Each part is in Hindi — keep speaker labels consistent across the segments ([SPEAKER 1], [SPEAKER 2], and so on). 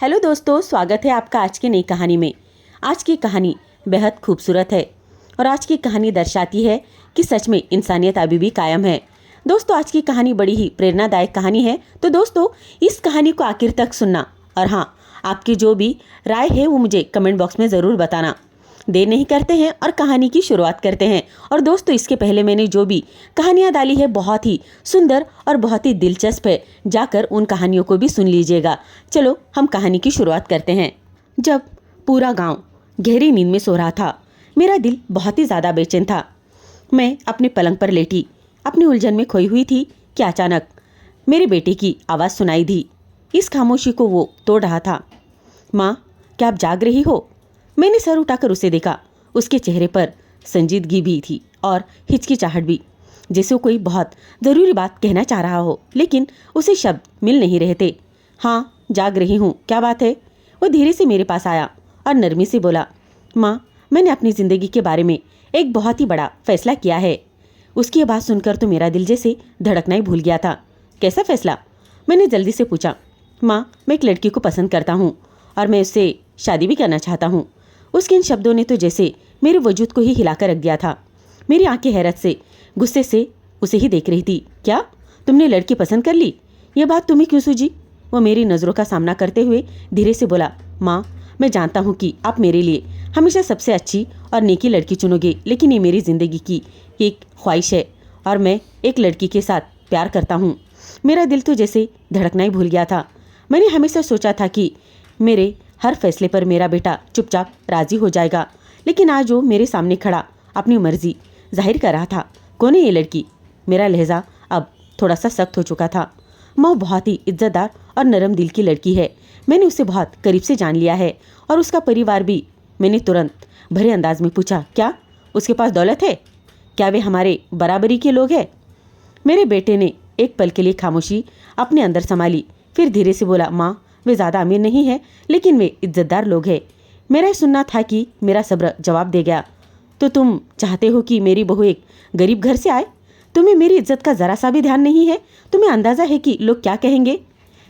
[SPEAKER 1] हेलो दोस्तों, स्वागत है आपका आज की नई कहानी में। आज की कहानी बेहद खूबसूरत है और आज की कहानी दर्शाती है कि सच में इंसानियत अभी भी कायम है। दोस्तों, आज की कहानी बड़ी ही प्रेरणादायक कहानी है, तो दोस्तों इस कहानी को आखिर तक सुनना और हाँ, आपकी जो भी राय है वो मुझे कमेंट बॉक्स में ज़रूर बताना। देर नहीं करते हैं और कहानी की शुरुआत करते हैं। और दोस्तों, इसके पहले मैंने जो भी कहानियाँ डाली है बहुत ही सुंदर और बहुत ही दिलचस्प है, जाकर उन कहानियों को भी सुन लीजिएगा। चलो हम कहानी की शुरुआत करते हैं। जब पूरा गांव गहरी नींद में सो रहा था, मेरा दिल बहुत ही ज़्यादा बेचैन था। मैं अपने पलंग पर लेटी अपनी उलझन में खोई हुई थी कि अचानक मेरे बेटे की आवाज़ सुनाई दी। इस खामोशी को वो तोड़ रहा था। माँ, क्या आप जाग रही हो? मैंने सर उठाकर उसे देखा। उसके चेहरे पर संजीदगी भी थी और हिचकिचाहट भी, जैसे वो कोई बहुत ज़रूरी बात कहना चाह रहा हो, लेकिन उसे शब्द मिल नहीं रहे थे। हाँ, जाग रही हूँ, क्या बात है? वो धीरे से मेरे पास आया और नरमी से बोला, माँ, मैंने अपनी ज़िंदगी के बारे में एक बहुत ही बड़ा फैसला किया है। उसकी ये बात सुनकर तो मेरा दिल जैसे धड़कना ही भूल गया था। कैसा फैसला? मैंने जल्दी से पूछा। माँ, मैं एक लड़की को पसंद करता हूँ और मैं उससे शादी भी करना चाहता हूँ। उसके इन शब्दों ने तो जैसे मेरे वजूद को ही हिलाकर रख दिया था। मेरी आंखें हैरत से, गुस्से से उसे ही देख रही थी। क्या तुमने लड़की पसंद कर ली? यह बात तुम्हें क्यों सूझी? वो मेरी नज़रों का सामना करते हुए धीरे से बोला, माँ, मैं जानता हूँ कि आप मेरे लिए हमेशा सबसे अच्छी और नेकी लड़की चुनोगे, लेकिन ये मेरी ज़िंदगी की एक ख्वाहिश है और मैं एक लड़की के साथ प्यार करता हूँ। मेरा दिल तो जैसे धड़कना ही भूल गया था। मैंने हमेशा सोचा था कि मेरे हर फैसले पर मेरा बेटा चुपचाप राजी हो जाएगा, लेकिन आज वो मेरे सामने खड़ा अपनी मर्जी जाहिर कर रहा था। कौन है ये लड़की? मेरा लहजा अब थोड़ा सा सख्त हो चुका था। माँ बहुत ही इज्जतदार और नरम दिल की लड़की है। मैंने उसे बहुत करीब से जान लिया है और उसका परिवार भी। मैंने तुरंत भरे अंदाज में पूछा, क्या उसके पास दौलत है? क्या वे हमारे बराबरी के लोग हैं? मेरे बेटे ने एक पल के लिए खामोशी अपने अंदर संभाली, फिर धीरे से बोला, माँ, वे ज़्यादा अमीर नहीं है, लेकिन वे इज्जतदार लोग हैं। मेरा ये सुनना था कि मेरा सब्र जवाब दे गया। तो तुम चाहते हो कि मेरी बहू एक गरीब घर से आए? तुम्हें मेरी इज्जत का ज़रा सा भी ध्यान नहीं है? तुम्हें अंदाज़ा है कि लोग क्या कहेंगे?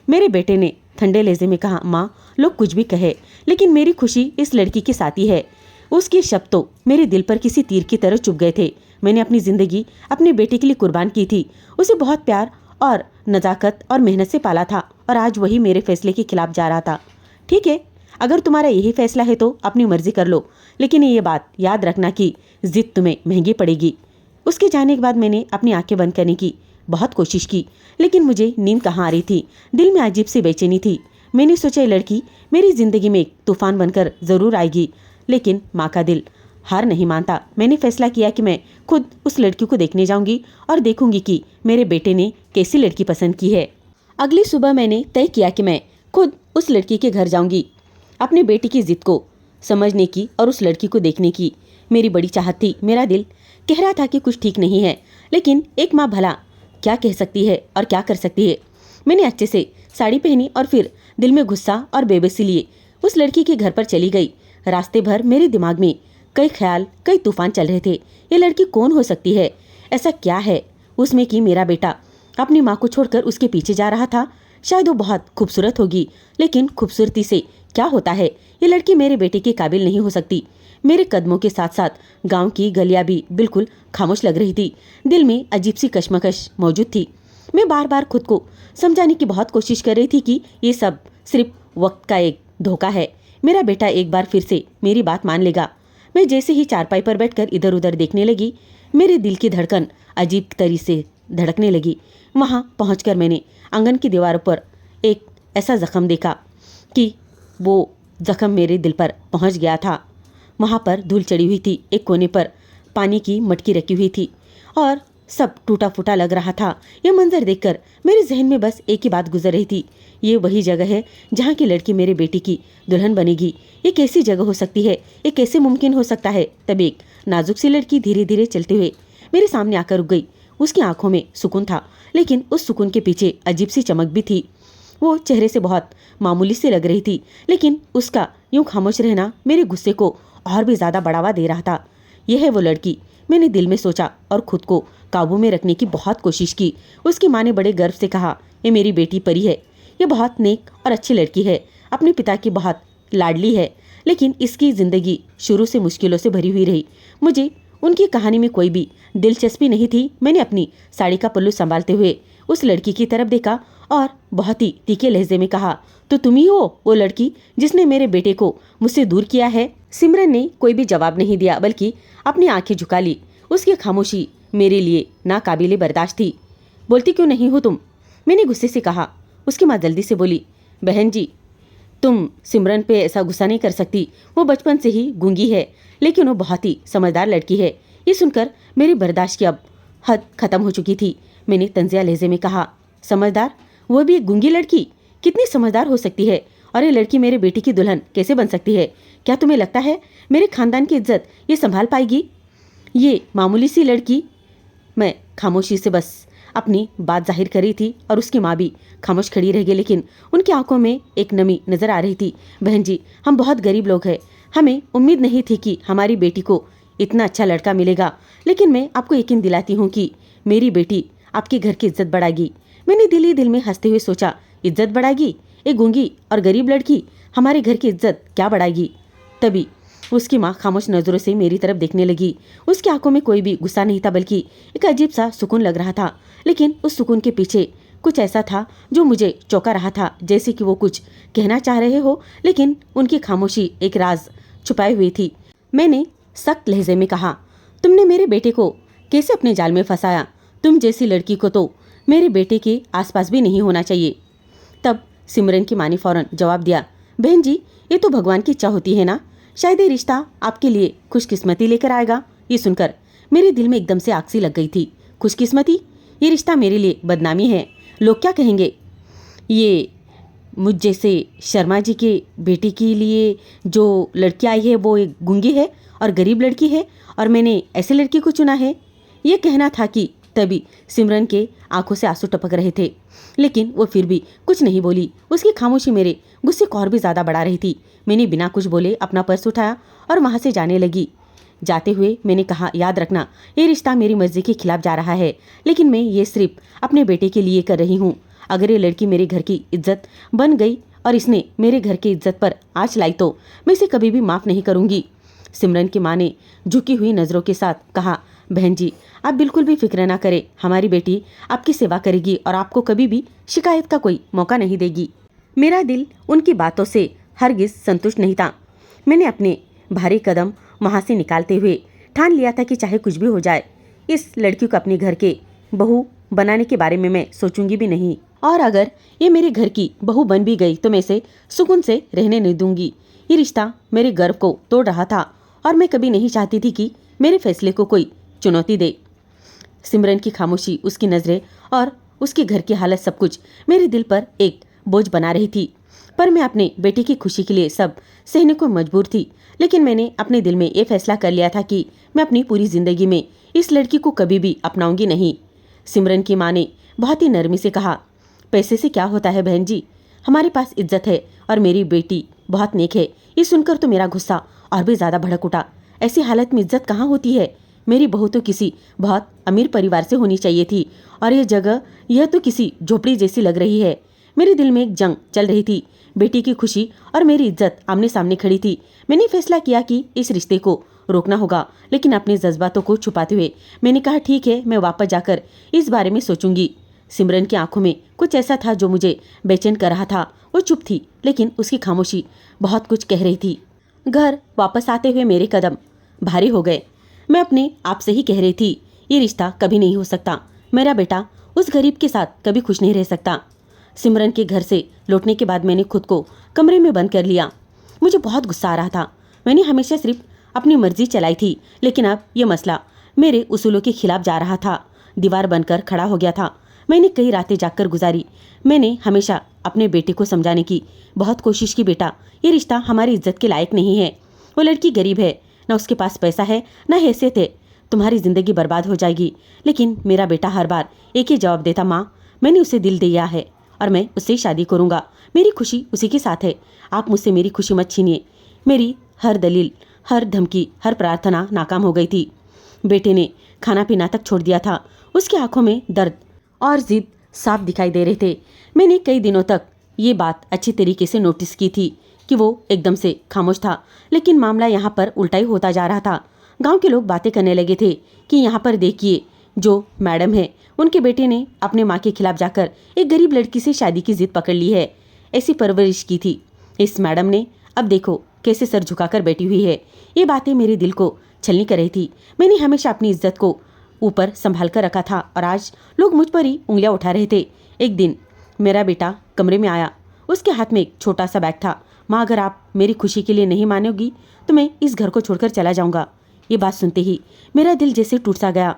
[SPEAKER 1] मेरे बेटे ने ठंडे लहजे में कहा, माँ, लोग कुछ भी कहे, लेकिन मेरी खुशी इस लड़की के साथ ही है। उसके शब्द तो मेरे दिल पर किसी तीर की तरह चुभ गए थे। मैंने अपनी ज़िंदगी अपने बेटे के लिए कुर्बान की थी। उसे बहुत प्यार और नज़ाकत और मेहनत से पाला था और आज वही मेरे फैसले के खिलाफ जा रहा था। ठीक है, अगर तुम्हारा यही फैसला है तो अपनी मर्जी कर लो, लेकिन ये बात याद रखना कि जिद तुम्हें महंगी पड़ेगी। उसके जाने के बाद मैंने अपनी आंखें बंद करने की बहुत कोशिश की, लेकिन मुझे नींद कहाँ आ रही थी। दिल में अजीब सी बेचैनी थी। मैंने सोचा ये लड़की मेरी ज़िंदगी में एक तूफान बनकर ज़रूर आएगी, लेकिन माँ का दिल हार नहीं मानता। मैंने फैसला किया कि मैं खुद उस लड़की को देखने जाऊंगी और देखूंगी कि मेरे बेटे ने कैसी लड़की पसंद की है। अगली सुबह मैंने तय किया कि मैं खुद उस लड़की के घर जाऊंगी। अपने बेटे की जिद को समझने की और उस लड़की को देखने की मेरी बड़ी चाहत थी। मेरा दिल कह रहा था कि कुछ ठीक नहीं है, लेकिन एक माँ भला क्या कह सकती है और क्या कर सकती है। मैंने अच्छे से साड़ी पहनी और फिर दिल में गुस्सा और बेबसी लिए उस लड़की के घर पर चली गई। रास्ते भर मेरे दिमाग में कई ख्याल, कई तूफान चल रहे थे। ये लड़की कौन हो सकती है? ऐसा क्या है उसमें कि मेरा बेटा अपनी माँ को छोड़कर उसके पीछे जा रहा था? शायद वो बहुत खूबसूरत होगी, लेकिन खूबसूरती से क्या होता है? ये लड़की मेरे बेटे के काबिल नहीं हो सकती। मेरे कदमों के साथ साथ गांव की गलियां भी बिल्कुल खामोश लग रही थी। दिल में अजीब सी कश्मकश मौजूद थी। मैं बार बार खुद को समझाने की बहुत कोशिश कर रही थी कि ये सब सिर्फ वक्त का एक धोखा है। मेरा बेटा एक बार फिर से मेरी बात मान लेगा। मैं जैसे ही चारपाई पर बैठकर इधर उधर देखने लगी, मेरे दिल की धड़कन अजीब तरीके से धड़कने लगी। वहाँ पहुंचकर मैंने आंगन की दीवार पर एक ऐसा जख्म देखा कि वो जख्म मेरे दिल पर पहुंच गया था। वहाँ पर धूल चढ़ी हुई थी। एक कोने पर पानी की मटकी रखी हुई थी और सब टूटा फूटा लग रहा था। यह मंजर देखकर मेरे जहन में बस एक ही बात गुजर रही थी, ये वही जगह है जहाँ की लड़की मेरे बेटी की दुल्हन बनेगी। ये कैसी जगह हो सकती है? ये कैसे मुमकिन हो सकता है? तब एक नाजुक सी लड़की धीरे धीरे चलते हुए मेरे सामने आकर रुक गई। उसकी आंखों में सुकून था, लेकिन उस सुकून के पीछे अजीब सी चमक भी थी। वो चेहरे से बहुत मामूली से लग रही थी, लेकिन उसका यूं खामोश रहना मेरे गुस्से को और भी ज्यादा बढ़ावा दे रहा था। यह है वो लड़की, मैंने दिल में सोचा और खुद को काबू में रखने की बहुत कोशिश की। उसकी माँ ने बड़े गर्व से कहा, ये मेरी बेटी परी है। ये बहुत नेक और अच्छी लड़की है। अपने पिता की बहुत लाडली है, लेकिन इसकी जिंदगी शुरू से मुश्किलों से भरी हुई रही। मुझे उनकी कहानी में कोई भी दिलचस्पी नहीं थी। मैंने अपनी साड़ी का पल्लू संभालते हुए उस लड़की की तरफ देखा और बहुत ही तीखे लहजे में कहा, तो तुम ही हो वो लड़की जिसने मेरे बेटे को मुझसे दूर किया है? सिमरन ने कोई भी जवाब नहीं दिया, बल्कि अपनी आंखें झुका ली। उसकी खामोशी मेरे लिए नाकाबिले बर्दाश्त थी। बोलती क्यों नहीं हो तुम? मैंने गुस्से से कहा। उसकी माँ जल्दी से बोली, बहन जी, तुम सिमरन पे ऐसा गुस्सा नहीं कर सकती। वो बचपन से ही गूंगी है, लेकिन वो बहुत ही समझदार लड़की है। ये सुनकर मेरी बर्दाश्त की अब हद खत्म हो चुकी थी। मैंने तंजिया लहजे में कहा, समझदार? वो भी एक गूंगी लड़की? कितनी समझदार हो सकती है? और ये लड़की मेरे बेटी की दुल्हन कैसे बन सकती है? क्या तुम्हें लगता है मेरे खानदान की इज्जत ये संभाल पाएगी? ये मामूली सी लड़की? मैं खामोशी से बस अपनी बात जाहिर कर रही थी और उसकी माँ भी खामोश खड़ी रह गई, लेकिन उनकी आंखों में एक नमी नजर आ रही थी। बहन जी, हम बहुत गरीब लोग हैं। हमें उम्मीद नहीं थी कि हमारी बेटी को इतना अच्छा लड़का मिलेगा, लेकिन मैं आपको यकीन दिलाती हूँ कि मेरी बेटी आपके घर की इज्जत बढ़ाएगी। मैंने दिल ही दिल में हंसते हुए सोचा, इज्जत बढ़ाएगी? एक गूंगी और गरीब लड़की हमारे घर की इज्जत क्या बढ़ाएगी? तभी उसकी माँ खामोश नजरों से मेरी तरफ देखने लगी। उसकी आंखों में कोई भी गुस्सा नहीं था, बल्कि एक अजीब सा सुकून लग रहा था। लेकिन उस सुकून के पीछे कुछ ऐसा था जो मुझे चौंका रहा था, जैसे कि वो कुछ कहना चाह रहे हो, लेकिन उनकी खामोशी एक राज छुपाए हुई थी। मैंने सख्त लहजे में कहा, तुमने मेरे बेटे को कैसे अपने जाल में फंसाया? तुम जैसी लड़की को तो मेरे बेटे के आसपास भी नहीं होना चाहिए। तब सिमरन की माँ ने फौरन जवाब दिया, बहन जी, ये तो भगवान की इच्छा होती है ना, शायद ये रिश्ता आपके लिए खुशकिस्मती लेकर आएगा। ये सुनकर मेरे दिल में एकदम से आग सी लग गई थी। खुशकिस्मती? ये रिश्ता मेरे लिए बदनामी है। लोग क्या कहेंगे? ये मुझ जैसे शर्मा जी के बेटे के लिए जो लड़की आई है वो एक गूंगी है और गरीब लड़की है, और मैंने ऐसे लड़की को चुना है, ये कहना था कि तभी सिमरन के आंखों से आंसू टपक रहे थे, लेकिन वो फिर भी कुछ नहीं बोली। उसकी खामोशी मेरे गुस्से को और भी ज्यादा बढ़ा रही थी। मैंने बिना कुछ बोले अपना पर्स उठाया और वहां से जाने लगी। जाते हुए मैंने कहा, याद रखना, ये रिश्ता मेरी मर्जी के खिलाफ जा रहा है, लेकिन मैं ये सिर्फ अपने बेटे के लिए कर रही हूँ। अगर ये लड़की मेरे घर की इज्जत बन गई और इसने मेरे घर की इज्जत पर आँच लाई तो मैं इसे कभी भी माफ नहीं करूंगी। सिमरन की माँ ने झुकी हुई नजरों के साथ कहा, बहन जी, आप बिल्कुल भी फिक्र ना करें। हमारी बेटी आपकी सेवा करेगी और आपको कभी भी शिकायत का कोई मौका नहीं देगी। मेरा दिल उनकी बातों से हरगिज संतुष्ट नहीं था। मैंने अपने भारी कदम वहां से निकालते हुए ठान लिया था कि चाहे कुछ भी हो जाए, इस लड़की को अपने घर के बहू बनाने के बारे में मैं सोचूंगी भी नहीं, और अगर ये मेरे घर की बहू बन भी गई तो मैं इसे सुकून से रहने नहीं दूंगी। ये रिश्ता मेरे गर्व को तोड़ रहा था और मैं कभी नहीं चाहती थी कि मेरे फैसले को कोई चुनौती दे। सिमरन की खामोशी, उसकी नजरें और उसके घर की हालत सब कुछ मेरे दिल पर एक बोझ बना रही थी, पर मैं अपने बेटे की खुशी के लिए सब सहने को मजबूर थी। लेकिन मैंने अपने दिल में ये फैसला कर लिया था कि मैं अपनी पूरी जिंदगी में इस लड़की को कभी भी अपनाऊंगी नहीं। सिमरन की माँ ने बहुत ही नरमी से कहा, पैसे से क्या होता है बहन जी, हमारे पास इज्जत है और मेरी बेटी बहुत नेक है। ये सुनकर तो मेरा गुस्सा और भी ज्यादा भड़क उठा। ऐसी हालत में इज्जत कहाँ होती है? मेरी बहू तो किसी बहुत अमीर परिवार से होनी चाहिए थी, और यह तो किसी झोपड़ी जैसी लग रही है। मेरे दिल में एक जंग चल रही थी। बेटी की खुशी और मेरी इज्जत आमने सामने खड़ी थी। मैंने फैसला किया कि इस रिश्ते को रोकना होगा, लेकिन अपने जज्बातों को छुपाते हुए मैंने कहा, ठीक है, मैं वापस जाकर इस बारे में सोचूंगी। सिमरन की आंखों में कुछ ऐसा था जो मुझे बेचैन कर रहा था। वो चुप थी, लेकिन उसकी खामोशी बहुत कुछ कह रही थी। घर वापस आते हुए मेरे कदम भारी हो गए। मैं अपने आप से ही कह रही थी, ये रिश्ता कभी नहीं हो सकता। मेरा बेटा उस गरीब के साथ कभी खुश नहीं रह सकता। सिमरन के घर से लौटने के बाद मैंने खुद को कमरे में बंद कर लिया। मुझे बहुत गुस्सा आ रहा था। मैंने हमेशा सिर्फ अपनी मर्जी चलाई थी, लेकिन अब यह मसला मेरे उसूलों के खिलाफ जा रहा था। दीवार बनकर खड़ा हो गया था। मैंने कई रातें जागकर गुजारी। मैंने हमेशा अपने बेटे को समझाने की बहुत कोशिश की, बेटा, ये रिश्ता हमारी इज्जत के लायक नहीं है। वो लड़की गरीब है, न उसके पास पैसा है, न हैसियत है। तुम्हारी जिंदगी बर्बाद हो जाएगी। लेकिन मेरा बेटा हर बार एक ही जवाब देता, माँ, मैंने उसे दिल दिया है और मैं उससे शादी करूंगा। मेरी खुशी उसी के साथ है। आप मुझसे मेरी खुशी मत छीनिए। मेरी हर दलील, हर धमकी, हर प्रार्थना नाकाम हो गई थी। बेटे ने खाना पीना तक छोड़ दिया था। उसकी आंखों में दर्द और जिद साफ दिखाई दे रहे थे। मैंने कई दिनों तक ये बात अच्छी तरीके से नोटिस की थी कि वो एकदम से खामोश था, लेकिन मामला यहाँ पर उल्टा ही होता जा रहा था। गांव के लोग बातें करने लगे थे कि यहाँ पर देखिए, जो मैडम है उनके बेटे ने अपने माँ के खिलाफ जाकर एक गरीब लड़की से शादी की जिद पकड़ ली है। ऐसी परवरिश की थी इस मैडम ने, अब देखो कैसे सर झुकाकर बैठी हुई है। ये बातें मेरे दिल को छलनी कर रही थी। मैंने हमेशा अपनी इज्जत को ऊपर संभाल कर रखा था और आज लोग मुझ पर ही उंगलियां उठा रहे थे। एक दिन मेरा बेटा कमरे में आया, उसके हाथ में एक छोटा सा बैग था। माँ, अगर आप मेरी खुशी के लिए नहीं मानोगी तो मैं इस घर को छोड़कर चला जाऊंगा। ये बात सुनते ही मेरा दिल जैसे टूट सा गया।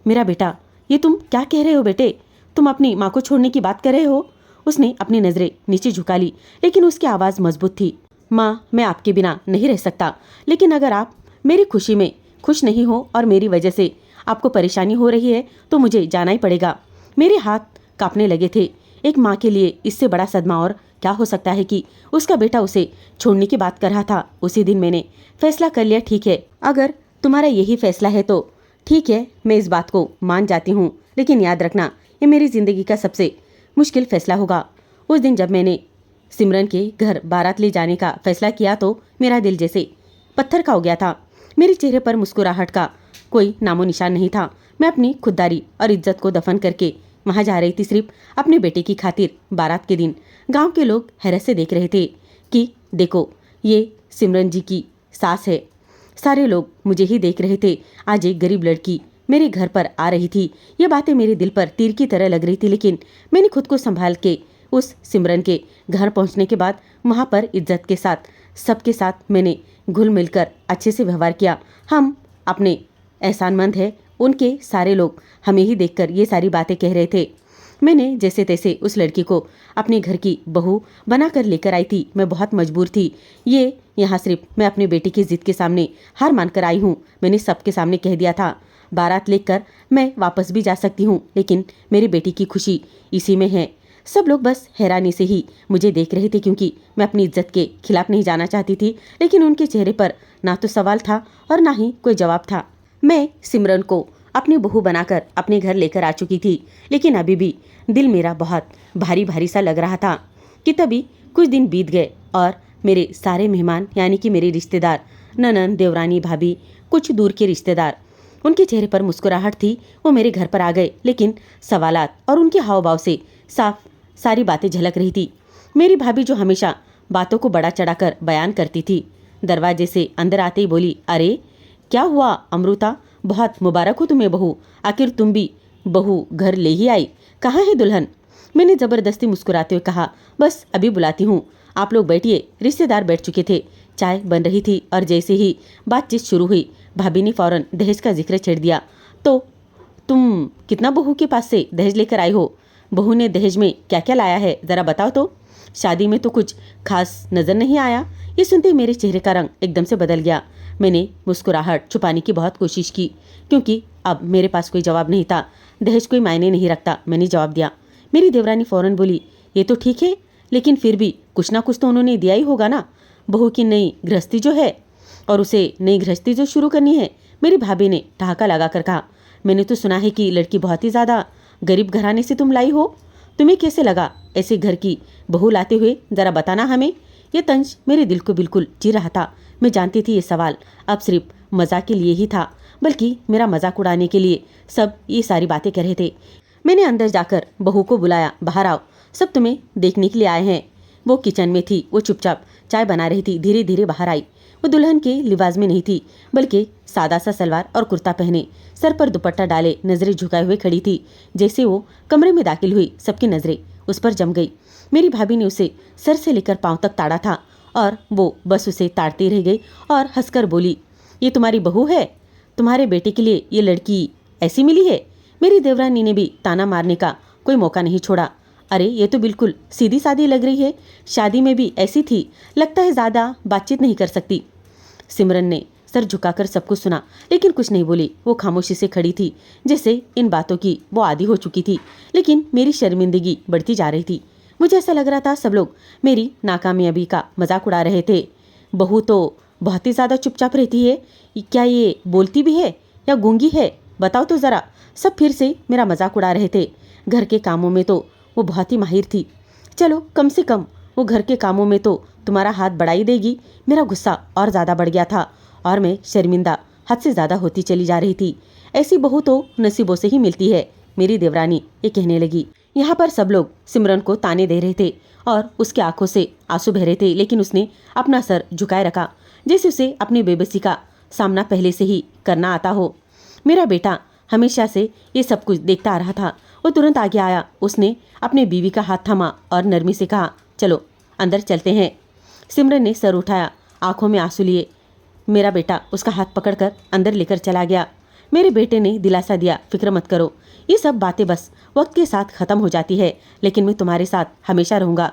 [SPEAKER 1] मेरा बेटा, ये तुम क्या कह रहे हो बेटे? तुम अपनी माँ को छोड़ने की बात कर रहे हो? उसने अपनी नजरें नीचे झुका ली, लेकिन उसकी आवाज़ मजबूत थी। माँ, मैं आपके बिना नहीं रह सकता, लेकिन अगर आप मेरी खुशी में खुश नहीं हो और मेरी वजह से आपको परेशानी हो रही है तो मुझे जाना ही पड़ेगा। मेरे हाथ कांपने लगे थे। एक माँ के लिए इससे बड़ा सदमा और क्या हो सकता है कि उसका बेटा उसे छोड़ने की बात कर रहा था। उसी दिन मैंने फैसला कर लिया, ठीक है, अगर तुम्हारा यही फैसला है तो ठीक है, मैं इस बात को मान जाती हूँ, लेकिन याद रखना ये मेरी ज़िंदगी का सबसे मुश्किल फैसला होगा। उस दिन जब मैंने सिमरन के घर बारात ले जाने का फैसला किया तो मेरा दिल जैसे पत्थर का हो गया था। मेरे चेहरे पर मुस्कुराहट का कोई नामो निशान नहीं था। मैं अपनी खुददारी और इज्जत को दफन करके वहाँ जा रही थी, सिर्फ अपने बेटे की खातिर। बारात के दिन गांव के लोग हैरत से देख रहे थे कि देखो, ये सिमरन जी की सास है। सारे लोग मुझे ही देख रहे थे। आज एक गरीब लड़की मेरे घर पर आ रही थी। ये बातें मेरे दिल पर तीर की तरह लग रही थी, लेकिन मैंने खुद को संभाल के उस सिमरन के घर पहुंचने के बाद वहां पर इज्जत के साथ सबके साथ मैंने घुल मिलकर अच्छे से व्यवहार किया। हम अपने एहसानमंद है, उनके सारे लोग हमें ही देखकर ये सारी बातें कह रहे थे। मैंने जैसे तैसे उस लड़की को अपने घर की बहू बनाकर लेकर आई थी। मैं बहुत मजबूर थी। ये यहाँ सिर्फ मैं अपने बेटे की जिद के सामने हार मानकर आई हूँ। मैंने सबके सामने कह दिया था, बारात लेकर मैं वापस भी जा सकती हूँ, लेकिन मेरी बेटी की खुशी इसी में है। सब लोग बस हैरानी से ही मुझे देख रहे थे, क्योंकि मैं अपनी इज्जत के खिलाफ नहीं जाना चाहती थी, लेकिन उनके चेहरे पर ना तो सवाल था और ना ही कोई जवाब था। मैं सिमरन को अपनी बहू बनाकर अपने घर लेकर आ चुकी थी, लेकिन अभी भी दिल मेरा बहुत भारी भारी सा लग रहा था कि तभी कुछ दिन बीत गए और मेरे सारे मेहमान यानी कि मेरे रिश्तेदार, ननंद, देवरानी, भाभी, कुछ दूर के रिश्तेदार, उनके चेहरे पर मुस्कुराहट थी, वो मेरे घर पर आ गए। लेकिन सवालात और उनके हाव भाव से साफ सारी बातें झलक रही थी। मेरी भाभी जो हमेशा बातों को बड़ा चढ़ाकर बयान करती थी, दरवाजे से अंदर आते ही बोली, अरे क्या हुआ अमृता, बहुत मुबारक हो तुम्हें बहू, आखिर तुम भी बहू घर ले ही आई, कहाँ है दुल्हन? मैंने जबरदस्ती मुस्कुराते हुए कहा, बस अभी बुलाती हूँ, आप लोग बैठिए। रिश्तेदार बैठ चुके थे, चाय बन रही थी और जैसे ही बातचीत शुरू हुई भाभी ने फौरन दहेज का जिक्र छेड़ दिया। तो तुम कितना बहू के पास से दहेज लेकर आई हो? बहू ने दहेज में क्या क्या लाया है, ज़रा बताओ तो। शादी में तो कुछ खास नज़र नहीं आया। ये सुनते मेरे चेहरे का रंग एकदम से बदल गया। मैंने मुस्कुराहट छुपाने की बहुत कोशिश की, क्योंकि अब मेरे पास कोई जवाब नहीं था। दहेज कोई मायने नहीं रखता, मैंने जवाब दिया। मेरी देवरानी फौरन बोली, ये तो ठीक है, लेकिन फिर भी कुछ ना कुछ तो उन्होंने दिया ही होगा ना। बहू की नई गृहस्थी जो है और उसे नई गृहस्थी जो शुरू करनी है। मेरी भाभी ने ठहाका लगाकर कहा, मैंने तो सुना है कि लड़की बहुत ही ज़्यादा गरीब घराने से तुम लाई हो, तुम्हें कैसे लगा ऐसे घर की बहू लाते हुए, ज़रा बताना हमें। यह तंज मेरे दिल को बिल्कुल ची रहा था। मैं जानती थी ये सवाल अब सिर्फ मजाक के लिए ही था, बल्कि मेरा मजाक उड़ाने के लिए सब ये सारी बातें कर रहे थे। मैंने अंदर जाकर बहू को बुलाया, बाहर आओ, सब तुम्हें देखने के लिए आए हैं। वो किचन में थी, वो चुपचाप चाय बना रही थी। धीरे धीरे बाहर आई। वो दुल्हन के लिबास में नहीं थी, बल्कि सादा सा सलवार और कुर्ता पहने, सर पर दुपट्टा डाले, नजरें झुकाए हुए खड़ी थी। जैसे वो कमरे में दाखिल हुई, सबकी नजरें उस पर जम गई। मेरी भाभी ने उसे सर से लेकर पांव तक ताड़ा था और वो बस उसे ताड़ती रह गई और हंसकर बोली, ये तुम्हारी बहू है? तुम्हारे बेटे के लिए ये लड़की ऐसी मिली है? मेरी देवरानी ने भी ताना मारने का कोई मौका नहीं छोड़ा। अरे ये तो बिल्कुल सीधी सादी लग रही है, शादी में भी ऐसी थी, लगता है ज़्यादा बातचीत नहीं कर सकती। सिमरन ने सर झुकाकर सब कुछ सुना, लेकिन कुछ नहीं बोली। वो खामोशी से खड़ी थी, जैसे इन बातों की वो आदी हो चुकी थी। लेकिन मेरी शर्मिंदगी बढ़ती जा रही थी। मुझे ऐसा लग रहा था सब लोग मेरी नाकामयाबी का मजाक उड़ा रहे थे। बहू तो बहुत ही ज़्यादा चुपचाप रहती है, क्या ये बोलती भी है या गूंगी है? बताओ तो ज़रा। सब फिर से मेरा मजाक उड़ा रहे थे। घर के कामों में तो वो बहुत ही माहिर थी। चलो कम से कम वो घर के कामों में तो तुम्हारा हाथ बढ़ा ही देगी। मेरा गुस्सा और ज़्यादा बढ़ गया था और मैं शर्मिंदा हद से ज़्यादा होती चली जा रही थी। ऐसी बहू तो नसीबों से ही मिलती है, मेरी देवरानी ये कहने लगी। यहाँ पर सब लोग सिमरन को ताने दे रहे थे और उसकी आंखों से आंसू बह रहे थे, लेकिन उसने अपना सर झुकाए रखा जैसे उसे अपनी बेबसी का सामना पहले से ही करना आता हो। मेरा बेटा हमेशा से ये सब कुछ देखता आ रहा था। वो तुरंत आगे आया, उसने अपने बीवी का हाथ थामा और नरमी से कहा, चलो अंदर चलते हैं। सिमरन ने सर उठाया, आंखों में आंसू लिए मेरा बेटा उसका हाथ पकड़कर अंदर लेकर चला गया। मेरे बेटे ने दिलासा दिया, फिक्र मत करो, ये सब बातें बस वक्त के साथ ख़त्म हो जाती है, लेकिन मैं तुम्हारे साथ हमेशा रहूँगा।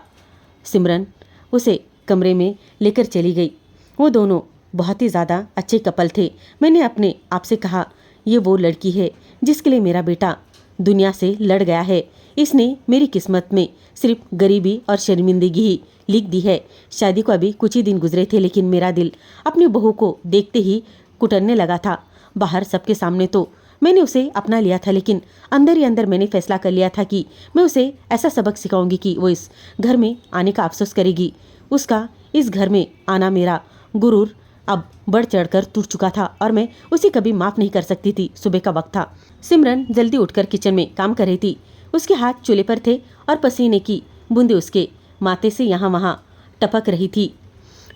[SPEAKER 1] सिमरन उसे कमरे में लेकर चली गई। वो दोनों बहुत ही ज़्यादा अच्छे कपल थे। मैंने अपने आप से कहा, ये वो लड़की है जिसके लिए मेरा बेटा दुनिया से लड़ गया है। इसने मेरी किस्मत में सिर्फ गरीबी और शर्मिंदगी ही लिख दी है। शादी को अभी कुछ ही दिन गुजरे थे, लेकिन मेरा दिल अपनी बहू को देखते ही कुटरने लगा था। बाहर सबके सामने तो मैंने उसे अपना लिया था, लेकिन अंदर ही अंदर मैंने फैसला कर लिया था कि मैं उसे ऐसा सबक सिखाऊंगी कि वो इस घर में आने का अफसोस करेगी। उसका इस घर में आना मेरा गुरूर अब बढ़ चढ़कर टूट चुका था और मैं उसे कभी माफ नहीं कर सकती थी। सुबह का वक्त था। सिमरन जल्दी उठकर किचन में काम कर रही थी। उसके हाथ चूल्हे पर थे और पसीने की बूंदें उसके माथे से यहाँ वहाँ टपक रही थी।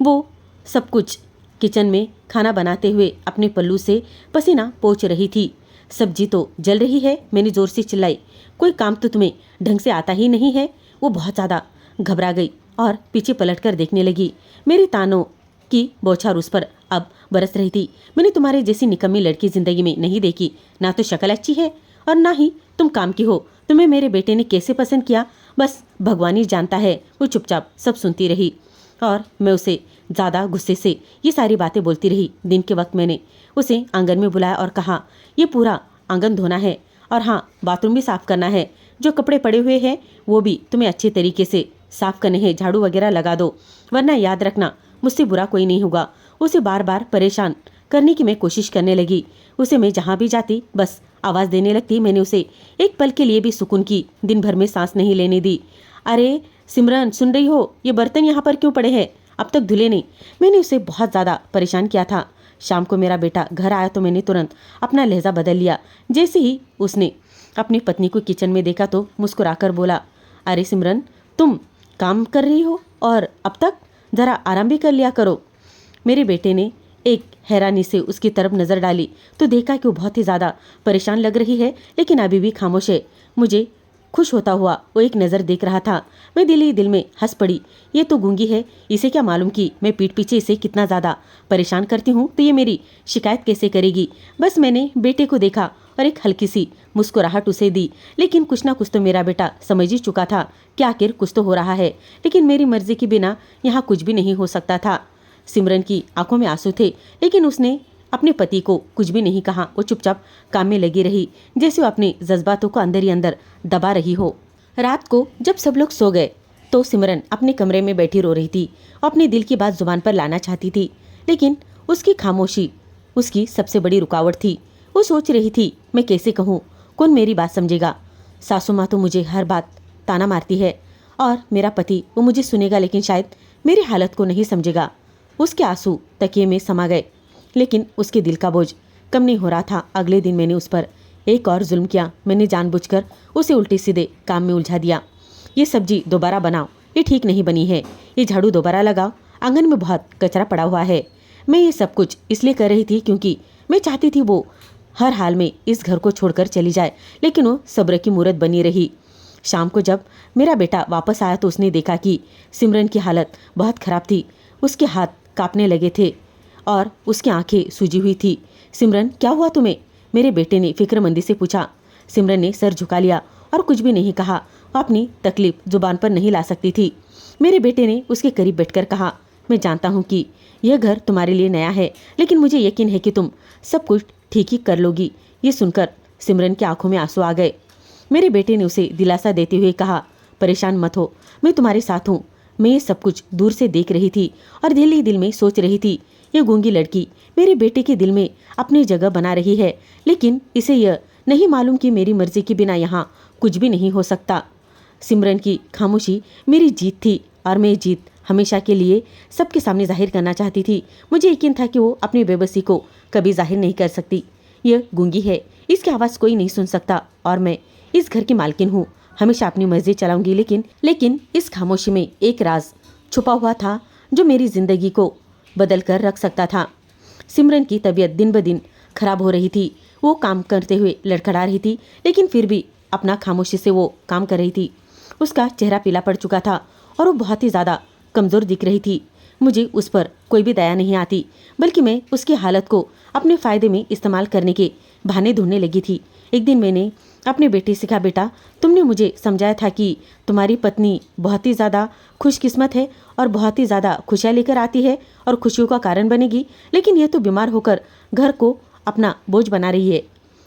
[SPEAKER 1] वो सब कुछ किचन में खाना बनाते हुए अपने पल्लू से पसीना पोंछ रही थी। सब्जी तो जल रही है, मैंने जोर से चिल्लाई, कोई काम तो तुम्हें ढंग से आता ही नहीं है। वो बहुत ज़्यादा घबरा गई और पीछे पलटकर देखने लगी। मेरे तानों की बौछार उस पर अब बरस रही थी। मैंने तुम्हारे जैसी निकम्मी लड़की जिंदगी में नहीं देखी। ना तो शक्ल अच्छी है और ना ही तुम काम की हो। तुम्हें मेरे बेटे ने कैसे पसंद किया बस भगवान ही जानता है। वो चुपचाप सब सुनती रही और मैं उसे ज़्यादा गुस्से से ये सारी बातें बोलती रही। दिन के वक्त मैंने उसे आंगन में बुलाया और कहा, ये पूरा आंगन धोना है और हाँ, बाथरूम भी साफ करना है। जो कपड़े पड़े हुए हैं वो भी तुम्हें अच्छे तरीके से साफ करने हैं। झाड़ू वगैरह लगा दो, वरना याद रखना मुझसे बुरा कोई नहीं होगा। उसे बार बार परेशान करने की मैं कोशिश करने लगी। उसे मैं जहाँ भी जाती बस आवाज़ देने लगती। मैंने उसे एक पल के लिए भी सुकून की दिन भर में सांस नहीं लेने दी। अरे सिमरन, सुन रही हो? ये बर्तन यहाँ पर क्यों पड़े हैं? अब तक धुले नहीं। मैंने उसे बहुत ज़्यादा परेशान किया था। शाम को मेरा बेटा घर आया तो मैंने तुरंत अपना लहजा बदल लिया। जैसे ही उसने अपनी पत्नी को किचन में देखा तो मुस्कुराकर बोला, अरे सिमरन, तुम काम कर रही हो और अब तक ज़रा आराम भी कर लिया करो। मेरे बेटे ने एक हैरानी से उसकी तरफ नज़र डाली तो देखा कि वो बहुत ही ज़्यादा परेशान लग रही है, लेकिन अभी भी खामोश है। मुझे खुश होता हुआ वो एक नज़र देख रहा था। मैं दिल ही दिल में हंस पड़ी। ये तो गूंगी है, इसे क्या मालूम कि मैं पीठ पीछे इसे कितना ज़्यादा परेशान करती हूँ, तो ये मेरी शिकायत कैसे करेगी। बस मैंने बेटे को देखा और एक हल्की सी मुस्कुराहट उसे दी, लेकिन कुछ ना कुछ तो मेरा बेटा समझ ही चुका था कि आखिर कुछ तो हो रहा है, लेकिन मेरी मर्जी के बिना यहाँ कुछ भी नहीं हो सकता था। सिमरन की आंखों में आंसू थे, लेकिन उसने अपने पति को कुछ भी नहीं कहा। वो चुपचाप काम में लगी रही, जैसे वो अपने जज्बातों को अंदर ही अंदर दबा रही हो। रात को जब सब लोग सो गए तो सिमरन अपने कमरे में बैठी रो रही थी और अपने दिल की बात जुबान पर लाना चाहती थी, लेकिन उसकी खामोशी उसकी सबसे बड़ी रुकावट थी। वो सोच रही थी, मैं कैसे कहूँ, कौन मेरी बात समझेगा। सासू माँ तो मुझे हर बात ताना मारती है और मेरा पति वो मुझे सुनेगा, लेकिन शायद मेरी हालत को नहीं समझेगा। उसके आंसू तकिए में समा गए, लेकिन उसके दिल का बोझ कम नहीं हो रहा था। अगले दिन मैंने उस पर एक और जुल्म किया। मैंने जानबूझकर उसे उल्टे सीधे काम में उलझा दिया। ये सब्जी दोबारा बनाओ, ये ठीक नहीं बनी है। ये झाड़ू दोबारा लगाओ, आंगन में बहुत कचरा पड़ा हुआ है। मैं ये सब कुछ इसलिए कर रही थी क्योंकि मैं चाहती थी वो हर हाल में इस घर को छोड़कर चली जाए, लेकिन वो सब्र की मूरत बनी रही। शाम को जब मेरा बेटा वापस आया तो उसने देखा कि सिमरन की हालत बहुत ख़राब थी। उसके हाथ कांपने लगे थे और उसकी आंखें सूजी हुई थी। सिमरन, क्या हुआ तुम्हें? मेरे बेटे ने फिक्रमंदी से पूछा। सिमरन ने सर झुका लिया और कुछ भी नहीं कहा। वो अपनी तकलीफ जुबान पर नहीं ला सकती थी। मेरे बेटे ने उसके करीब बैठकर कहा, मैं जानता हूँ कि यह घर तुम्हारे लिए नया है, लेकिन मुझे यकीन है कि तुम सब कुछ ठीक ही कर लोगी। ये सुनकर सिमरन की आंखों में आंसू आ गए। मेरे बेटे ने उसे दिलासा देते हुए कहा, परेशान मत हो, मैं तुम्हारे साथ हूँ। मैं ये सब कुछ दूर से देख रही थी और दिल ही दिल में सोच रही थी, ये गूंगी लड़की मेरे बेटे के दिल में अपनी जगह बना रही है, लेकिन इसे यह नहीं मालूम कि मेरी मर्जी के बिना यहाँ कुछ भी नहीं हो सकता। सिमरन की खामोशी मेरी जीत थी और मैं जीत हमेशा के लिए सबके सामने जाहिर करना चाहती थी। मुझे यकीन था कि वो अपनी बेबसी को कभी जाहिर नहीं कर सकती। यह गूंगी है, इसकी आवाज़ कोई नहीं सुन सकता और मैं इस घर की मालकिन हूँ। हमेशा अपनी मर्जी चलाऊंगी, लेकिन इस खामोशी में एक राज छुपा हुआ था जो मेरी जिंदगी को बदल कर रख सकता था। सिमरन की तबीयत दिन ब दिन खराब हो रही थी। वो काम करते हुए लड़खड़ा रही थी, लेकिन फिर भी अपना खामोशी से वो काम कर रही थी। उसका चेहरा पीला पड़ चुका था और वो बहुत ही ज़्यादा कमज़ोर दिख रही थी। मुझे उस पर कोई भी दया नहीं आती, बल्कि मैं उसकी हालत को अपने फ़ायदे में इस्तेमाल करने के बहाने ढूंढने लगी थी। एक दिन मैंने अपने बेटे से कहा, बेटा, तुमने मुझे समझाया था कि तुम्हारी पत्नी बहुत ही ज़्यादा खुशकिस्मत है और बहुत ही ज़्यादा खुशियाँ लेकर आती है और खुशियों का कारण बनेगी, लेकिन यह तो बीमार होकर घर को अपना बोझ बना रही है।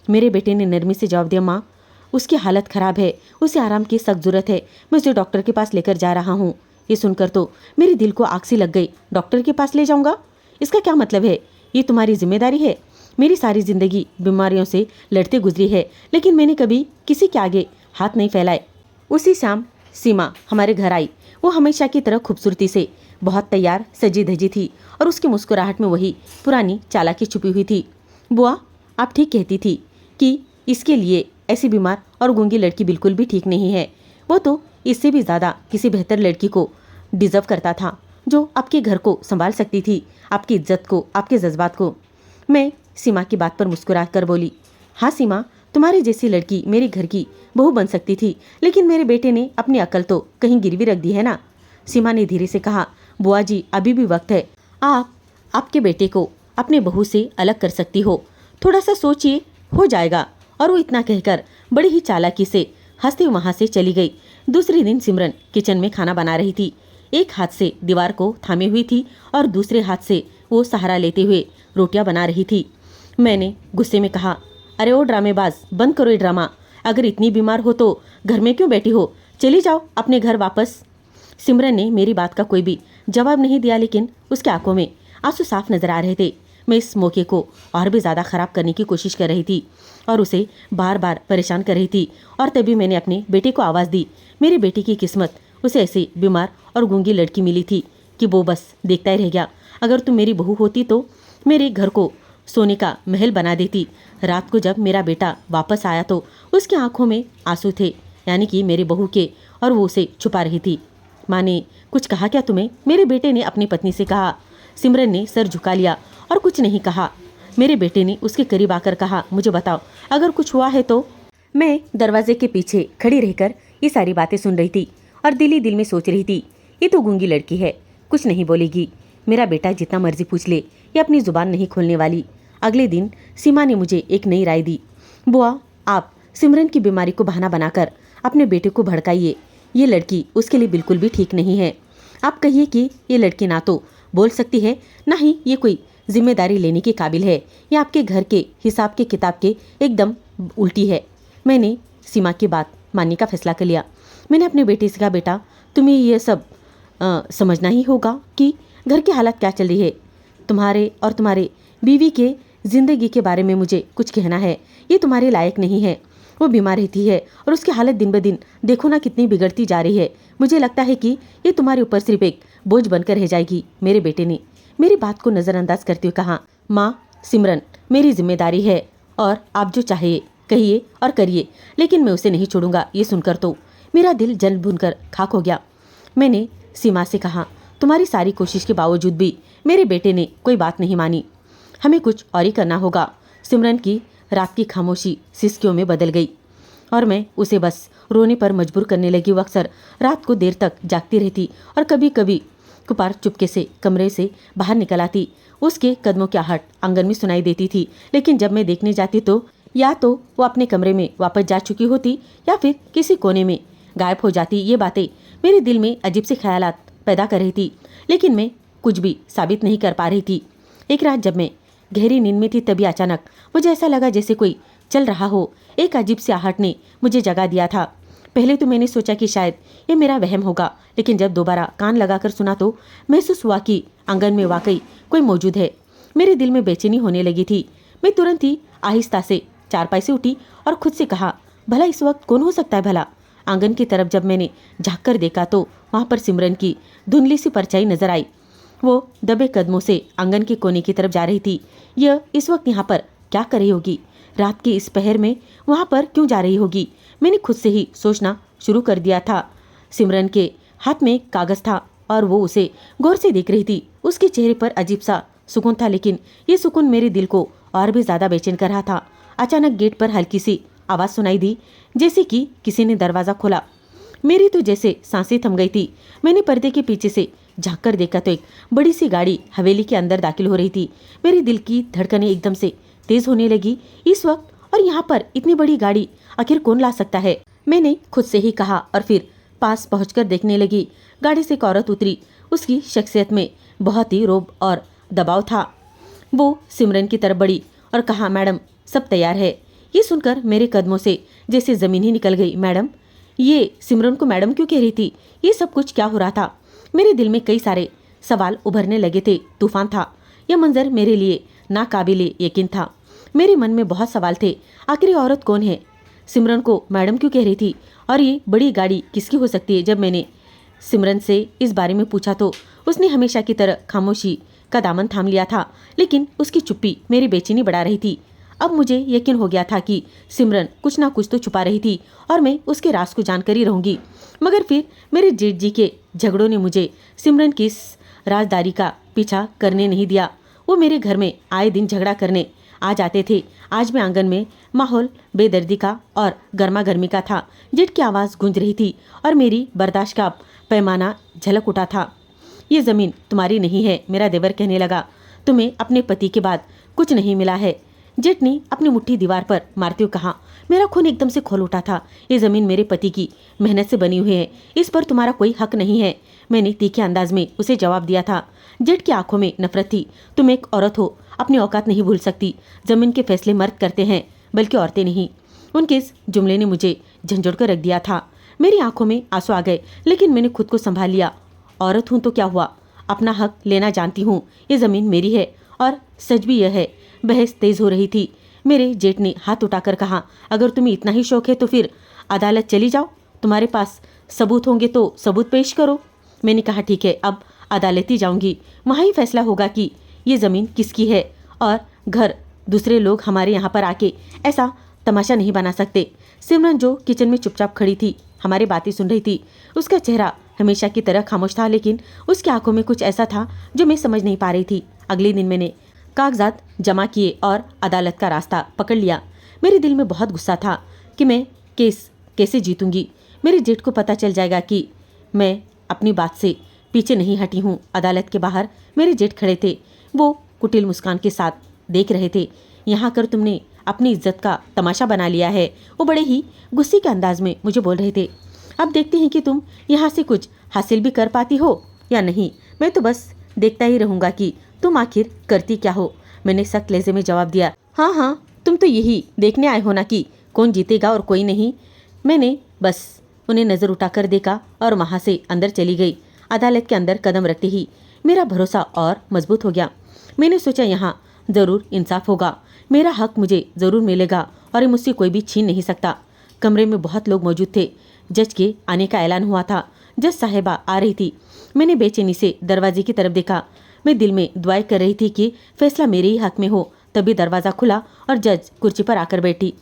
[SPEAKER 1] मेरे बेटे ने नरमी से जवाब दिया, माँ, उसकी हालत ख़राब है, उसे आराम की सख्त ज़रूरत है, मैं उसे डॉक्टर के पास लेकर जा रहा हूँ। ये सुनकर तो मेरे दिल को आग सी लग गई। डॉक्टर के पास ले जाऊँगा? इसका क्या मतलब है? ये तुम्हारी जिम्मेदारी है? मेरी सारी ज़िंदगी बीमारियों से लड़ते गुजरी है, लेकिन मैंने कभी किसी के आगे हाथ नहीं फैलाए। उसी शाम सीमा हमारे घर आई। वो हमेशा की तरह खूबसूरती से बहुत तैयार सजी धजी थी और उसकी मुस्कुराहट में वही पुरानी चालाकी छुपी हुई थी। बुआ, आप ठीक कहती थी कि इसके लिए ऐसी बीमार और गूंगी लड़की बिल्कुल भी ठीक नहीं है। वो तो इससे भी ज़्यादा किसी बेहतर लड़की को डिज़र्व करता था, जो आपके घर को संभाल सकती थी, आपकी इज्जत को, आपके जज्बात को। मैं सीमा की बात पर मुस्कुरा कर बोली, हाँ सीमा, तुम्हारी जैसी लड़की मेरे घर की बहू बन सकती थी, लेकिन मेरे बेटे ने अपनी अकल तो कहीं गिरवी रख दी है ना। सीमा ने धीरे से कहा, बुआ जी, अभी भी वक्त है। आप आपके बेटे को अपने बहू से अलग कर सकती हो, थोड़ा सा सोचिए, हो जाएगा। और वो इतना कहकर बड़ी ही चालाकी से हंसते वहाँ से चली गई। दूसरे दिन सिमरन किचन में खाना बना रही थी। एक हाथ से दीवार को थामे हुई थी और दूसरे हाथ से वो सहारा लेते हुए रोटियां बना रही थी। मैंने गुस्से में कहा, अरे ओ ड्रामेबाज, बंद करो ये ड्रामा। अगर इतनी बीमार हो तो घर में क्यों बैठी हो? चली जाओ अपने घर वापस। सिमरन ने मेरी बात का कोई भी जवाब नहीं दिया, लेकिन उसके आंखों में आंसू साफ नजर आ रहे थे। मैं इस मौके को और भी ज़्यादा ख़राब करने की कोशिश कर रही थी और उसे बार बार परेशान कर रही थी। और तभी मैंने अपने बेटे को आवाज़ दी। मेरे बेटे की किस्मत, उसे ऐसी बीमार और गूंगी लड़की मिली थी कि वो बस देखता ही रह गया। अगर तुम मेरी बहू होती तो मेरे घर को सोने का महल बना देती। रात को जब मेरा बेटा वापस आया तो उसकी आंखों में आंसू थे, यानी कि मेरी बहू के, और वो उसे छुपा रही थी। माँ ने कुछ कहा क्या तुम्हें? मेरे बेटे ने अपनी पत्नी से कहा। सिमरन ने सर झुका लिया और कुछ नहीं कहा। मेरे बेटे ने उसके करीब आकर कहा, मुझे बताओ, अगर कुछ हुआ है तो। मैं दरवाजे के पीछे खड़ी रहकर ये सारी बातें सुन रही थी और दिल ही दिल में सोच रही थी, ये तो गूंगी लड़की है, कुछ नहीं बोलेगी। मेरा बेटा जितना मर्जी पूछ ले, ये अपनी जुबान नहीं खोलने वाली। अगले दिन सीमा ने मुझे एक नई राय दी। बुआ, आप सिमरन की बीमारी को बहाना बनाकर अपने बेटे को भड़काइए। ये लड़की उसके लिए बिल्कुल भी ठीक नहीं है। आप कहिए कि ये लड़की ना तो बोल सकती है, ना ही ये कोई जिम्मेदारी लेने के काबिल है। ये आपके घर के हिसाब के किताब के एकदम उल्टी है। मैंने सीमा की बात मानने का फैसला कर लिया। मैंने अपने बेटे से कहा, बेटा, तुम्हें ये सब समझना ही होगा कि घर की हालत क्या चल रही है। तुम्हारे और तुम्हारे बीवी के ज़िंदगी के बारे में मुझे कुछ कहना है। ये तुम्हारे लायक नहीं है। वो बीमार रहती है और उसकी हालत दिन ब दिन देखो ना कितनी बिगड़ती जा रही है। मुझे लगता है कि ये तुम्हारे ऊपर सिर्फ एक बोझ बनकर रह जाएगी। मेरे बेटे ने मेरी बात को नज़रअंदाज करते हुए कहा, माँ, सिमरन मेरी जिम्मेदारी है और आप जो चाहिए कहिए और करिए, लेकिन मैं उसे नहीं छोड़ूंगा। ये सुनकर तो मेरा दिल जल भुनकर खाक हो गया। मैंने सीमा से कहा, तुम्हारी सारी कोशिश के बावजूद भी मेरे बेटे ने कोई बात नहीं मानी। हमें कुछ और ही करना होगा। सिमरन की रात की खामोशी सिसकियों में बदल गई और मैं उसे बस रोने पर मजबूर करने लगी। वो अक्सर रात को देर तक जागती रहती और कभी कभी कुपार चुपके से कमरे से बाहर निकल आती। उसके कदमों की आहट आंगन में सुनाई देती थी, लेकिन जब मैं देखने जाती तो या तो वो अपने कमरे में वापस जा चुकी होती या फिर किसी कोने में गायब हो जाती। ये बातें मेरे दिल में अजीब से ख्यालात पैदा कर रही थी, लेकिन मैं कुछ भी साबित नहीं कर पा रही थी। एक रात जब मैं गहरी नींद में थी, तभी अचानक मुझे ऐसा लगा जैसे कोई चल रहा हो। एक अजीब सी आहट ने मुझे जगा दिया था। पहले तो मैंने सोचा कि शायद ये मेरा वहम होगा, लेकिन जब दोबारा कान लगाकर सुना तो महसूस हुआ कि आंगन में वाकई कोई मौजूद है। मेरे दिल में बेचैनी होने लगी थी। मैं तुरंत ही आहिस्ता से चारपाई से उठी और खुद से कहा, भला इस वक्त कौन हो सकता है भला? आंगन की तरफ जब मैंने झाँक कर देखा तो वहाँ पर सिमरन की धुंधली सी परछाई नजर आई। वो दबे कदमों से आंगन के कोने की तरफ जा रही थी। यह इस वक्त यहाँ पर क्या कर रही होगी? रात के इस पहर में वहाँ पर क्यों जा रही होगी? मैंने खुद से ही सोचना शुरू कर दिया था। सिमरन के हाथ में एक कागज था और वो उसे गौर से देख रही थी। उसके चेहरे पर अजीब सा सुकून था, लेकिन ये सुकून मेरे दिल को और भी ज्यादा बेचैन कर रहा था। अचानक गेट पर हल्की सी आवाज सुनाई दी, जैसे कि किसी ने दरवाजा खोला। मेरी तो जैसे सांसें थम गई थी। मैंने पर्दे के पीछे से झाँक कर देखा तो एक बड़ी सी गाड़ी हवेली के अंदर दाखिल हो रही थी। मेरे दिल की धड़कनें एकदम से तेज होने लगी। इस वक्त और यहाँ पर इतनी बड़ी गाड़ी आखिर कौन ला सकता है? मैंने खुद से ही कहा और फिर पास पहुंचकर देखने लगी। गाड़ी से एक औरत उतरी। उसकी शख्सियत में बहुत ही रोब और दबाव था। वो सिमरन की तरफ बढ़ी और कहा, मैडम सब तैयार है। ये सुनकर मेरे कदमों से जैसे जमीन ही निकल गई। मैडम? ये सिमरन को मैडम क्यों कह रही थी? ये सब कुछ क्या हो रहा था? मेरे दिल में कई सारे सवाल उभरने लगे थे। तूफान था। यह मंजर मेरे लिए नाकाबिले यकीन था। मेरे मन में बहुत सवाल थे। आखिर ये औरत कौन है? सिमरन को मैडम क्यों कह रही थी? और ये बड़ी गाड़ी किसकी हो सकती है? जब मैंने सिमरन से इस बारे में पूछा तो उसने हमेशा की तरह खामोशी का दामन थाम लिया था, लेकिन उसकी चुप्पी मेरी बेचैनी बढ़ा रही थी। अब मुझे यकीन हो गया था कि सिमरन कुछ ना कुछ तो छुपा रही थी और मैं उसके राज को जानकर ही रहूंगी। मगर फिर मेरे जेठ जी के झगड़ों ने मुझे सिमरन की इस राजदारी का पीछा करने नहीं दिया। वो मेरे घर में आए दिन झगड़ा करने आ जाते थे। आज भी आंगन में माहौल बेदर्दी का और गर्मा गर्मी का था। जेठ की आवाज़ गूंज रही थी और मेरी बर्दाश्त का पैमाना झलक उठा था। ये ज़मीन तुम्हारी नहीं है, मेरा देवर कहने लगा। तुम्हें अपने पति के बाद कुछ नहीं मिला है। जेठ ने अपनी मुट्ठी दीवार पर मारते हुए कहा। मेरा खून एकदम से खोल उठा था। ये ज़मीन मेरे पति की मेहनत से बनी हुई है, इस पर तुम्हारा कोई हक नहीं है। मैंने तीखे अंदाज में उसे जवाब दिया था। जेठ की आंखों में नफरत थी। तुम एक औरत हो, अपनी औकात नहीं भूल सकती। जमीन के फैसले मर्द करते हैं, बल्कि औरतें नहीं। उनके इस जुमले ने मुझे झंझोड़ कर रख दिया था। मेरी आंखों में आंसू आ गए, लेकिन मैंने खुद को संभाल लिया। औरत हूँ तो क्या हुआ, अपना हक लेना जानती हूँ। ये ज़मीन मेरी है और सच भी यह है। बहस तेज हो रही थी। मेरे जेठ ने हाथ उठाकर कहा, अगर तुम्हें इतना ही शौक है तो फिर अदालत चली जाओ। तुम्हारे पास सबूत होंगे तो सबूत पेश करो। मैंने कहा, ठीक है, अब अदालत ही जाऊंगी। वहाँ ही फैसला होगा कि ये ज़मीन किसकी है और घर दूसरे लोग हमारे यहाँ पर आके ऐसा तमाशा नहीं बना सकते। सिमरन जो किचन में चुपचाप खड़ी थी, हमारी बातें सुन रही थी। उसका चेहरा हमेशा की तरह खामोश था, लेकिन उसकी आंखों में कुछ ऐसा था जो मैं समझ नहीं पा रही थी। अगले दिन मैंने कागजात जमा किए और अदालत का रास्ता पकड़ लिया। मेरे दिल में बहुत गुस्सा था कि मैं केस कैसे जीतूंगी। मेरे जेठ को पता चल जाएगा कि मैं अपनी बात से पीछे नहीं हटी हूँ। अदालत के बाहर मेरे जेठ खड़े थे। वो कुटिल मुस्कान के साथ देख रहे थे। यहाँ कर तुमने अपनी इज्जत का तमाशा बना लिया है। वो बड़े ही गुस्से के अंदाज में मुझे बोल रहे थे। अब देखते हैं कि तुम यहाँ से कुछ हासिल भी कर पाती हो या नहीं। मैं तो बस देखता ही रहूँगा कि तुम आखिर करती क्या हो। मैंने सख्त लहजे में जवाब दिया। हाँ हाँ, तुम तो यही देखने आए हो ना कि कौन जीतेगा और कोई नहीं। मैंने बस उन्हें नज़र उठाकर देखा और वहाँ से अंदर चली गई। अदालत के अंदर कदम रखते ही मेरा भरोसा और मजबूत हो गया। मैंने सोचा यहाँ ज़रूर इंसाफ होगा, मेरा हक मुझे ज़रूर मिलेगा और ये मुझसे कोई भी छीन नहीं सकता। कमरे में बहुत लोग मौजूद थे। जज के आने का ऐलान हुआ था। जज साहिबा आ रही थी। मैंने बेचैनी से दरवाजे की तरफ देखा। मैं दिल में दुआएं कर रही थी कि फैसला मेरे ही हक में हो। तभी दरवाज़ा खुला और जज कुर्सी पर आकर बैठी।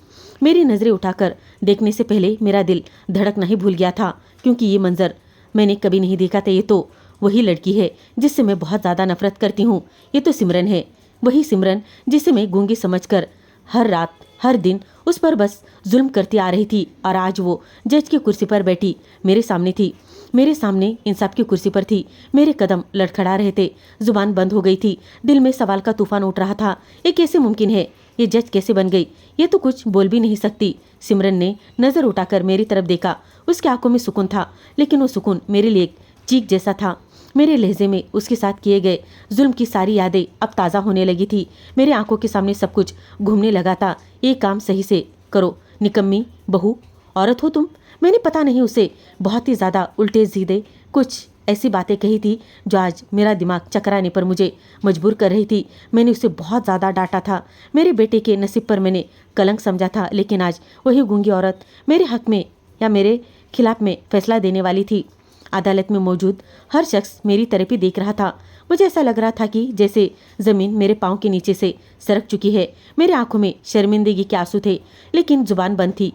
[SPEAKER 1] मेरी नज़रें उठाकर देखने से पहले मेरा दिल धड़कना ही भूल गया था, क्योंकि ये मंजर मैंने कभी नहीं देखा था। ये तो वही लड़की है जिससे मैं बहुत ज़्यादा नफरत करती हूँ। ये तो सिमरन है, वही सिमरन जिसे मैं गूंगी समझकर हर रात हर दिन उस पर बस जुल्म करती आ रही थी। और आज वो जज की कुर्सी पर बैठी मेरे सामने थी। मेरे सामने इंसाफ की कुर्सी पर थी। मेरे कदम लड़खड़ा रहे थे। जुबान बंद हो गई थी। दिल में सवाल का तूफान उठ रहा था। ये कैसे मुमकिन है? ये जज कैसे बन गई? ये तो कुछ बोल भी नहीं सकती। सिमरन ने नज़र उठाकर मेरी तरफ देखा। उसकी आंखों में सुकून था, लेकिन वो सुकून मेरे लिए एक चीख जैसा था। मेरे लहजे में उसके साथ किए गए जुल्म की सारी यादें अब ताज़ा होने लगी थी। मेरे आंखों के सामने सब कुछ घूमने लगा था। ये काम सही से करो, निकम्मी बहू, औरत हो तुम। मैंने पता नहीं उसे बहुत ही ज़्यादा उल्टे सीधे कुछ ऐसी बातें कही थी जो आज मेरा दिमाग चकराने पर मुझे मजबूर कर रही थी। मैंने उसे बहुत ज़्यादा डांटा था। मेरे बेटे के नसीब पर मैंने कलंक समझा था, लेकिन आज वही गूंगी औरत मेरे हक में या मेरे खिलाफ में फैसला देने वाली थी। अदालत में मौजूद हर शख्स मेरी तरफ ही देख रहा था। मुझे ऐसा लग रहा था कि जैसे जमीन मेरे पाँव के नीचे से सरक चुकी है। मेरी आंखों में शर्मिंदगी के आंसू थे, लेकिन जुबान बंद थी।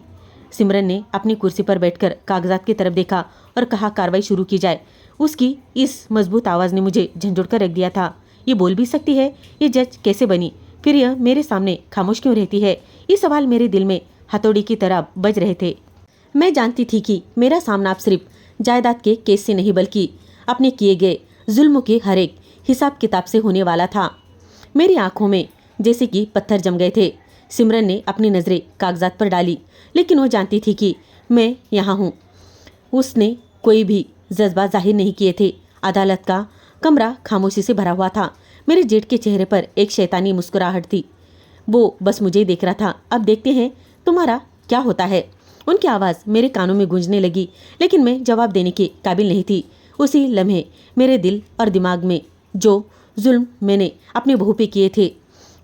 [SPEAKER 1] सिमरन ने अपनी कुर्सी पर बैठकर कागजात की तरफ देखा और कहा, कार्रवाई शुरू की जाए। उसकी इस मजबूत आवाज़ ने मुझे झंझोड़ कर रख दिया था। ये बोल भी सकती है, ये जज कैसे बनी, फिर यह मेरे सामने खामोश क्यों रहती है? ये सवाल मेरे दिल में हथौड़ी की तरह बज रहे थे। मैं जानती थी कि मेरा सामना अब सिर्फ जायदाद के केस से नहीं बल्कि अपने किए गए जुल्म के हर एक हिसाब किताब से होने वाला था। मेरी आंखों में जैसे कि पत्थर जम गए थे। सिमरन ने अपनी नज़रें कागजात पर डाली, लेकिन वो जानती थी कि मैं यहाँ हूँ। उसने कोई भी जज्बात जाहिर नहीं किए थे। अदालत का कमरा खामोशी से भरा हुआ था। मेरे जेठ के चेहरे पर एक शैतानी मुस्कुराहट थी। वो बस मुझे ही देख रहा था। अब देखते हैं तुम्हारा क्या होता है। उनकी आवाज़ मेरे कानों में गूंजने लगी, लेकिन मैं जवाब देने के काबिल नहीं थी। उसी लम्हे मेरे दिल और दिमाग में जो जुल्म मैंने अपनी बहू पे किए थे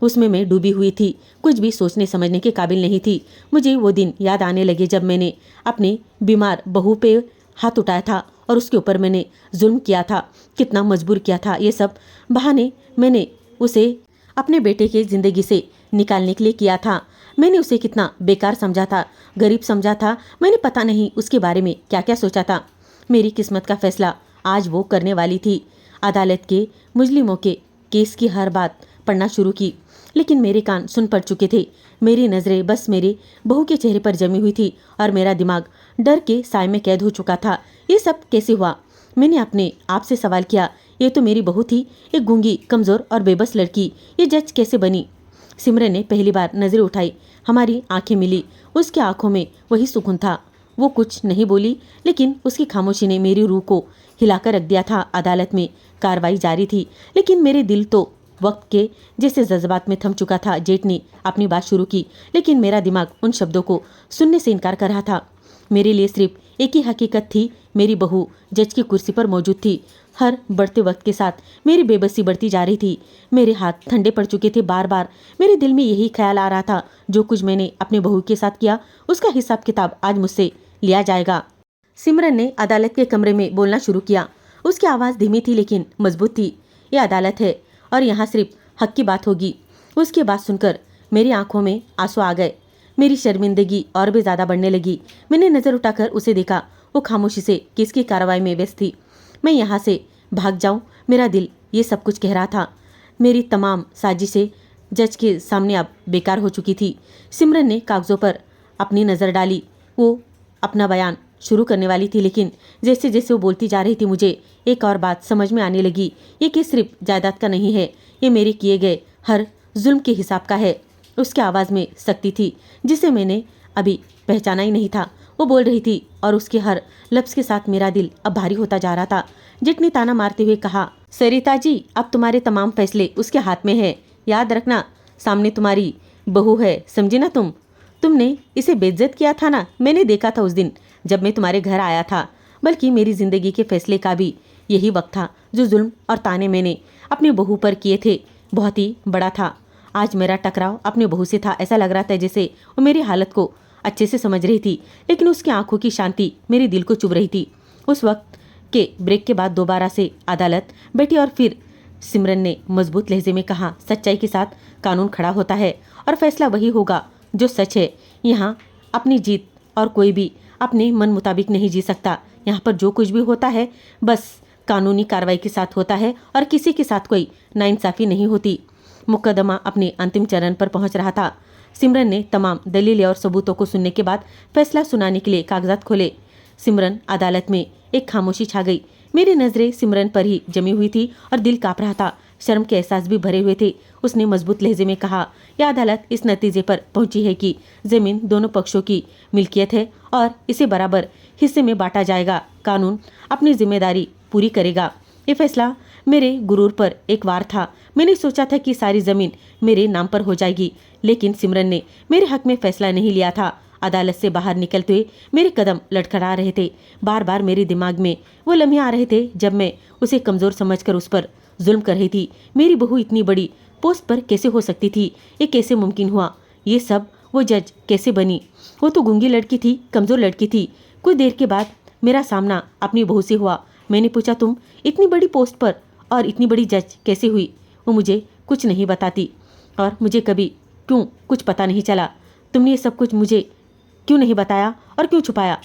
[SPEAKER 1] उसमें मैं डूबी हुई थी। कुछ भी सोचने समझने के काबिल नहीं थी। मुझे वो दिन याद आने लगे जब मैंने अपनी बीमार बहू पे हाथ उठाया था और उसके ऊपर मैंने जुल्म किया था। कितना मजबूर किया था। ये सब बहाने मैंने उसे अपने बेटे की ज़िंदगी से निकालने के लिए किया था। मैंने उसे कितना बेकार समझा था, गरीब समझा था। मैंने पता नहीं उसके बारे में क्या क्या सोचा था। मेरी किस्मत का फैसला आज वो करने वाली थी। अदालत के मुजरिमों के केस की हर बात पढ़ना शुरू की, लेकिन मेरे कान सुन पड़ चुके थे। मेरी नज़रें बस मेरे बहू के चेहरे पर जमी हुई थी और मेरा दिमाग डर के साए में कैद हो चुका था। ये सब कैसे हुआ? मैंने अपने आप से सवाल किया। ये तो मेरी बहू थी, एक गूंगी, कमज़ोर और बेबस लड़की। ये जज कैसे बनी? सिमरन ने पहली बार नज़रें उठाई। हमारी आंखें मिली। उसकी आंखों में वही सुकून था। वो कुछ नहीं बोली, लेकिन उसकी खामोशी ने मेरी रूह को हिलाकर रख दिया था। अदालत में कार्रवाई जारी थी, लेकिन मेरे दिल तो वक्त के जैसे जज्बात में थम चुका था। जेठ ने अपनी बात शुरू की, लेकिन मेरा दिमाग उन शब्दों को सुनने से इनकार कर रहा था। मेरे लिए सिर्फ एक ही हकीकत थी, मेरी बहू जज की कुर्सी पर मौजूद थी। हर बढ़ते वक्त के साथ मेरी बेबसी बढ़ती जा रही थी। मेरे हाथ ठंडे पड़ चुके थे। बार बार मेरे दिल में यही ख्याल आ रहा था, जो कुछ मैंने अपने बहू के साथ किया उसका हिसाब किताब आज मुझसे लिया जाएगा। सिमरन ने अदालत के कमरे में बोलना शुरू किया। उसकी आवाज़ धीमी थी लेकिन मजबूत थी। ये अदालत है और यहाँ सिर्फ हक की बात होगी। उसकी बात सुनकर मेरी आंखों में आंसू आ गए। मेरी शर्मिंदगी और भी ज़्यादा बढ़ने लगी। मैंने नज़र उठाकर उसे देखा। वो खामोशी से किसकी कार्रवाई में व्यस्त थी। मैं यहाँ से भाग जाऊँ, मेरा दिल ये सब कुछ कह रहा था। मेरी तमाम साजिशें जज के सामने अब बेकार हो चुकी थी। सिमरन ने कागज़ों पर अपनी नज़र डाली। वो अपना बयान शुरू करने वाली थी, लेकिन जैसे जैसे वो बोलती जा रही थी मुझे एक और बात समझ में आने लगी। ये केस सिर्फ जायदाद का नहीं है, ये मेरे किए गए हर जुल्म के हिसाब का है। उसकी आवाज़ में सख्ती थी जिसे मैंने अभी पहचाना ही नहीं था। वो बोल रही थी और उसके हर लफ्ज़ के साथ मेरा दिल अब भारी होता जा रहा था। जेठ ने ताना मारते हुए कहा, सरिता जी, अब तुम्हारे तमाम फैसले उसके हाथ में है। याद रखना, सामने तुम्हारी बहू है, समझी ना तुमने इसे बेइज्जत किया था ना। मैंने देखा था उस दिन जब मैं तुम्हारे घर आया था। बल्कि मेरी ज़िंदगी के फैसले का भी यही वक्त था। जो जुल्म और ताने मैंने अपनी बहू पर किए थे बहुत ही बड़ा था। आज मेरा टकराव अपनी बहू से था। ऐसा लग रहा था जैसे वो मेरी हालत को अच्छे से समझ रही थी, लेकिन उसकी आंखों की शांति मेरे दिल को चुभ रही थी। उस वक्त के ब्रेक के बाद दोबारा से अदालत बैठी और फिर सिमरन ने मजबूत लहजे में कहा, सच्चाई के साथ कानून खड़ा होता है और फैसला वही होगा जो सच है। यहाँ अपनी जीत और कोई भी अपने मन मुताबिक नहीं जी सकता। यहाँ पर जो कुछ भी होता है बस कानूनी कार्रवाई के साथ होता है और किसी के साथ कोई नाइंसाफ़ी नहीं होती। मुकदमा अपने अंतिम चरण पर पहुंच रहा था। सिमरन ने तमाम दलीलें और सबूतों को सुनने के बाद फैसला सुनाने के लिए कागजात खोले। सिमरन अदालत में एक खामोशी छा गई। मेरी नज़रें सिमरन पर ही जमी हुई थी और दिल काँप रहा था। शर्म के एहसास भी भरे हुए थे। उसने मजबूत लहजे में कहा, यह अदालत इस नतीजे पर पहुंची है कि ज़मीन दोनों पक्षों की मिल्कियत है और इसे बराबर हिस्से में बांटा जाएगा। कानून अपनी जिम्मेदारी पूरी करेगा। ये फैसला मेरे गुरूर पर एक वार था। मैंने सोचा था कि सारी ज़मीन मेरे नाम पर हो जाएगी, लेकिन सिमरन ने मेरे हक में फैसला नहीं लिया था। अदालत से बाहर निकलते हुए मेरे कदम लड़खड़ा रहे थे। बार बार मेरे दिमाग में वो लम्हे आ रहे थे जब मैं उसे कमज़ोर समझकर उस पर जुल्म कर रही थी। मेरी बहू इतनी बड़ी पोस्ट पर कैसे हो सकती थी? ये कैसे मुमकिन हुआ? ये सब वो जज कैसे बनी? वो तो गूंगी लड़की थी, कमज़ोर लड़की थी। कुछ देर के बाद मेरा सामना अपनी बहू से हुआ। मैंने पूछा, तुम इतनी बड़ी पोस्ट पर और इतनी बड़ी जज कैसे हुई? वो मुझे कुछ नहीं बताती और मुझे कभी क्यों कुछ पता नहीं चला। तुमने ये सब कुछ मुझे क्यों नहीं बताया और क्यों छुपाया?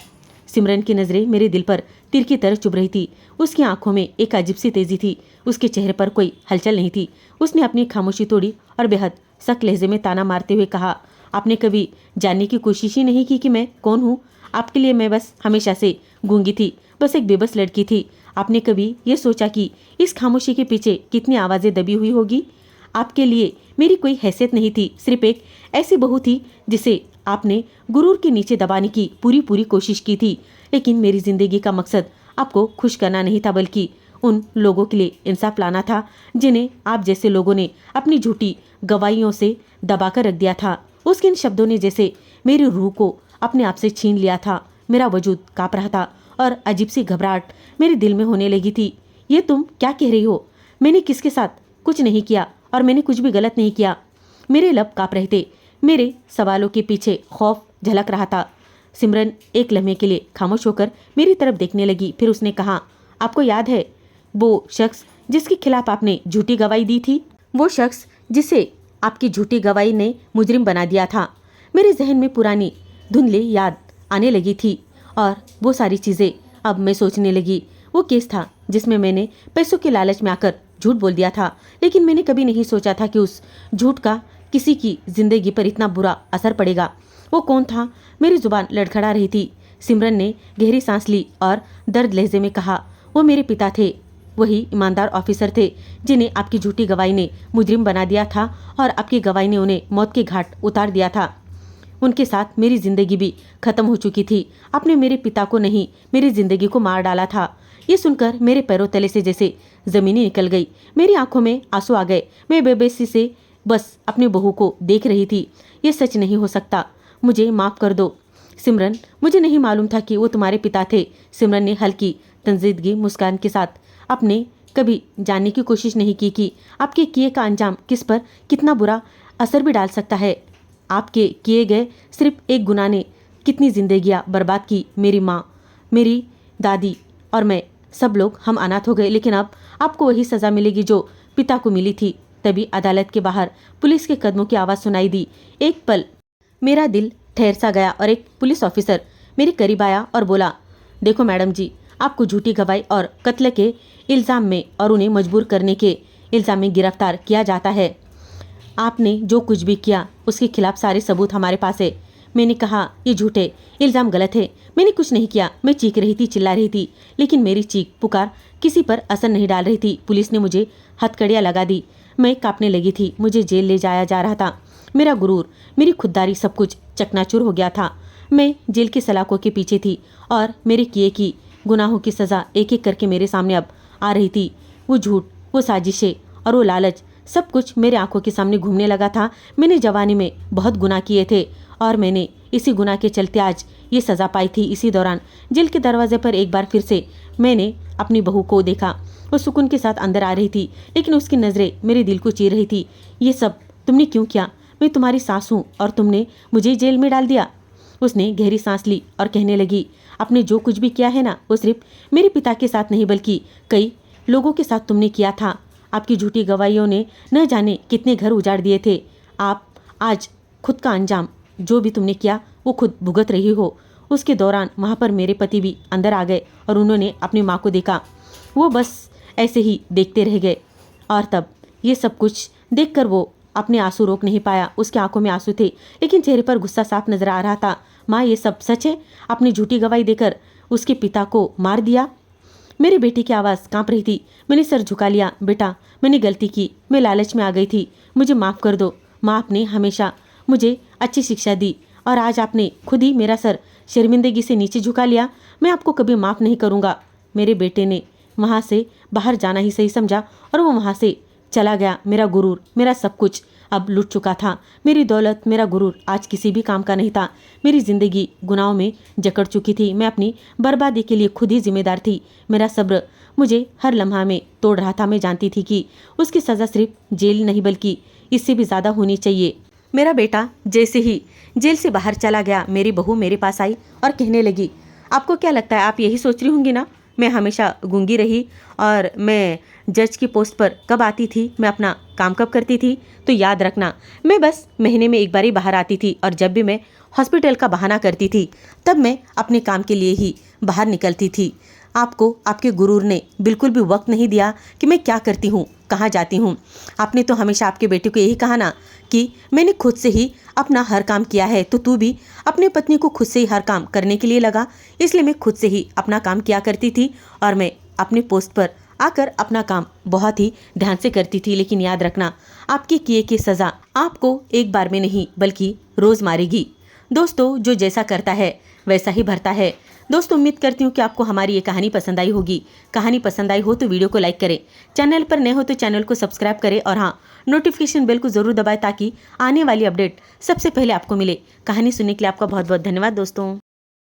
[SPEAKER 1] सिमरन की नज़रें मेरे दिल पर तीर की तरह चुभ रही थी। उसकी आंखों में एक अजीब सी तेजी थी। उसके चेहरे पर कोई हलचल नहीं थी। उसने अपनी खामोशी तोड़ी और बेहद सख्त लहजे में ताना मारते हुए कहा, आपने कभी जानने की कोशिश ही नहीं की कि मैं कौन हूँ? आपके लिए मैं बस हमेशा से गूंगी थी, बस एक बेबस लड़की थी। आपने कभी ये सोचा कि इस खामोशी के पीछे कितनी आवाज़ें दबी हुई होगी? आपके लिए मेरी कोई हैसियत नहीं थी, सिर्फ एक ऐसी बहू थी जिसे आपने गुरूर के नीचे दबाने की पूरी कोशिश की थी। लेकिन मेरी जिंदगी का मकसद आपको खुश करना नहीं था, बल्कि उन लोगों के लिए इंसाफ लाना था जिन्हें आप जैसे लोगों ने अपनी झूठी गवाहियों से दबाकर रख दिया था। उसके इन शब्दों ने जैसे मेरी रूह को अपने आप से छीन लिया था। मेरा वजूद कांप रहा था और अजीब सी घबराहट मेरे दिल में होने लगी थी। ये तुम क्या कह रही हो? मैंने किसके साथ कुछ नहीं किया और मैंने कुछ भी गलत नहीं किया। मेरे लब कांप रहे थे। मेरे सवालों के पीछे खौफ झलक रहा था। सिमरन एक लम्हे के लिए खामोश होकर मेरी तरफ देखने लगी। फिर उसने कहा, आपको याद है वो शख्स जिसके खिलाफ आपने झूठी गवाही दी थी? वो शख्स जिसे आपकी झूठी गवाही ने मुजरिम बना दिया था। मेरे जहन में पुरानी धुंधली याद आने लगी थी और वो सारी चीज़ें अब मैं सोचने लगी। वो केस था जिसमें मैंने पैसों के लालच में आकर झूठ बोल दिया था, लेकिन मैंने कभी नहीं सोचा था कि उस झूठ का किसी की जिंदगी पर इतना बुरा असर पड़ेगा। वो कौन था? मेरी जुबान लड़खड़ा रही थी। सिमरन ने गहरी सांस ली और दर्द लहजे में कहा, वो मेरे पिता थे, वही ईमानदार ऑफिसर थे जिन्हें आपकी झूठी गवाही ने मुजरिम बना दिया था और आपकी गवाही ने उन्हें मौत के घाट उतार दिया था। उनके साथ मेरी जिंदगी भी खत्म हो चुकी थी। आपने मेरे पिता को नहीं, मेरी जिंदगी को मार डाला था। ये सुनकर मेरे पैरों तले से जैसे जमीनी निकल गई। मेरी आंखों में आंसू आ गए। मैं बेबसी से बस अपने बहू को देख रही थी। ये सच नहीं हो सकता, मुझे माफ़ कर दो सिमरन, मुझे नहीं मालूम था कि वो तुम्हारे पिता थे। सिमरन ने हल्की तंजीदगी मुस्कान के साथ, आपने कभी जानने की कोशिश नहीं की कि आपके किए का अंजाम किस पर कितना बुरा असर भी डाल सकता है। आपके किए गए सिर्फ एक गुनाह ने कितनी जिंदगियां बर्बाद की। मेरी माँ, मेरी दादी और मैं, सब लोग हम अनाथ हो गए। लेकिन अब आपको वही सज़ा मिलेगी जो पिता को मिली थी। तभी अदालत के बाहर पुलिस के कदमों की आवाज़ सुनाई दी। एक पल मेरा दिल ठहर सा गया और एक पुलिस ऑफिसर मेरे करीब आया और बोला, देखो मैडम जी, आपको झूठी गवाही और कत्ल के इल्ज़ाम में और उन्हें मजबूर करने के इल्ज़ाम में गिरफ्तार किया जाता है। आपने जो कुछ भी किया उसके खिलाफ सारे सबूत हमारे पास है। मैंने कहा, ये झूठे इल्ज़ाम गलत है, मैंने कुछ नहीं किया। मैं चीख रही थी, चिल्ला रही थी, लेकिन मेरी चीख पुकार किसी पर असर नहीं डाल रही थी। पुलिस ने मुझे हथकड़ियाँ लगा दी। मैं कांपने लगी थी। मुझे जेल ले जाया जा रहा था। मेरा गुरूर, मेरी खुददारी, सब कुछ चकनाचूर हो गया था। मैं जेल की सलाखों के पीछे थी और मेरे किए की गुनाहों की सज़ा एक एक करके मेरे सामने अब आ रही थी। वो झूठ, वो साजिशें और वो लालच, सब कुछ मेरे आंखों के सामने घूमने लगा था। मैंने जवानी में बहुत गुनाह किए थे और मैंने इसी गुनाह के चलते आज ये सज़ा पाई थी। इसी दौरान जेल के दरवाजे पर एक बार फिर से मैंने अपनी बहू को देखा। वो सुकून के साथ अंदर आ रही थी, लेकिन उसकी नज़रें मेरे दिल को चीर रही थी। ये सब तुमने क्यों किया? मैं तुम्हारी सास हूँ और तुमने मुझे जेल में डाल दिया। उसने गहरी सांस ली और कहने लगी, आपने जो कुछ भी किया है ना, वो सिर्फ मेरे पिता के साथ नहीं बल्कि कई लोगों के साथ तुमने किया था। आपकी झूठी गवाहियों ने न जाने कितने घर उजाड़ दिए थे। आप आज खुद का अंजाम, जो भी तुमने किया वो खुद भुगत रही हो। उसके दौरान वहाँ पर मेरे पति भी अंदर आ गए और उन्होंने अपनी माँ को देखा। वो बस ऐसे ही देखते रह गए और तब ये सब कुछ देखकर वो अपने आंसू रोक नहीं पाया। उसके आंखों में आंसू थे, लेकिन चेहरे पर गुस्सा साफ नजर आ रहा था। माँ, ये सब सच है? अपनी झूठी गवाही देकर उसके पिता को मार दिया? मेरी बेटी की आवाज़ कांप रही थी। मैंने सर झुका लिया। बेटा, मैंने गलती की, मैं लालच में आ गई थी, मुझे माफ़ कर दो। माँ, आपने हमेशा मुझे अच्छी शिक्षा दी और आज आपने खुद ही मेरा सर शर्मिंदगी से नीचे झुका लिया। मैं आपको कभी माफ़ नहीं करूँगा। मेरे बेटे ने वहाँ से बाहर जाना ही सही समझा और वो वहाँ से चला गया। मेरा गुरूर, मेरा सब कुछ अब लुट चुका था। मेरी दौलत, मेरा गुरूर आज किसी भी काम का नहीं था। मेरी जिंदगी गुनाहों में जकड़ चुकी थी। मैं अपनी बर्बादी के लिए खुद ही जिम्मेदार थी। मेरा सब्र मुझे हर लम्हा में तोड़ रहा था। मैं जानती थी कि उसकी सज़ा सिर्फ जेल नहीं बल्कि इससे भी ज़्यादा होनी चाहिए। मेरा बेटा जैसे ही जेल से बाहर चला गया, मेरी बहू मेरे पास आई और कहने लगी, आपको क्या लगता है, आप यही सोच रही होंगी ना, मैं हमेशा गूंगी रही और मैं जज की पोस्ट पर कब आती थी, मैं अपना काम कब करती थी, तो याद रखना मैं बस महीने में एक बार ही बाहर आती थी और जब भी मैं हॉस्पिटल का बहाना करती थी तब मैं अपने काम के लिए ही बाहर निकलती थी। आपको आपके गुरूर ने बिल्कुल भी वक्त नहीं दिया कि मैं क्या करती हूँ, कहाँ जाती हूँ। आपने तो हमेशा आपके बेटे को यही कहा ना कि मैंने खुद से ही अपना हर काम किया है, तो तू भी अपने पत्नी को खुद से ही हर काम करने के लिए लगा। इसलिए मैं खुद से ही अपना काम किया करती थी और मैं अपनी पोस्ट पर आकर अपना काम बहुत ही ध्यान से करती थी। लेकिन याद रखना, आपके किए की सज़ा आपको एक बार में नहीं बल्कि रोज़ मारेगी। दोस्तों, जो जैसा करता है वैसा ही भरता है। दोस्तों, उम्मीद करती हूँ कि आपको हमारी ये कहानी पसंद आई होगी। कहानी पसंद आई हो तो वीडियो को लाइक करें, चैनल पर नए हो तो चैनल को सब्सक्राइब करें और हाँ, नोटिफिकेशन बेल को जरूर दबाएं ताकि आने वाली अपडेट सबसे पहले आपको मिले। कहानी सुनने के लिए आपका बहुत बहुत धन्यवाद दोस्तों।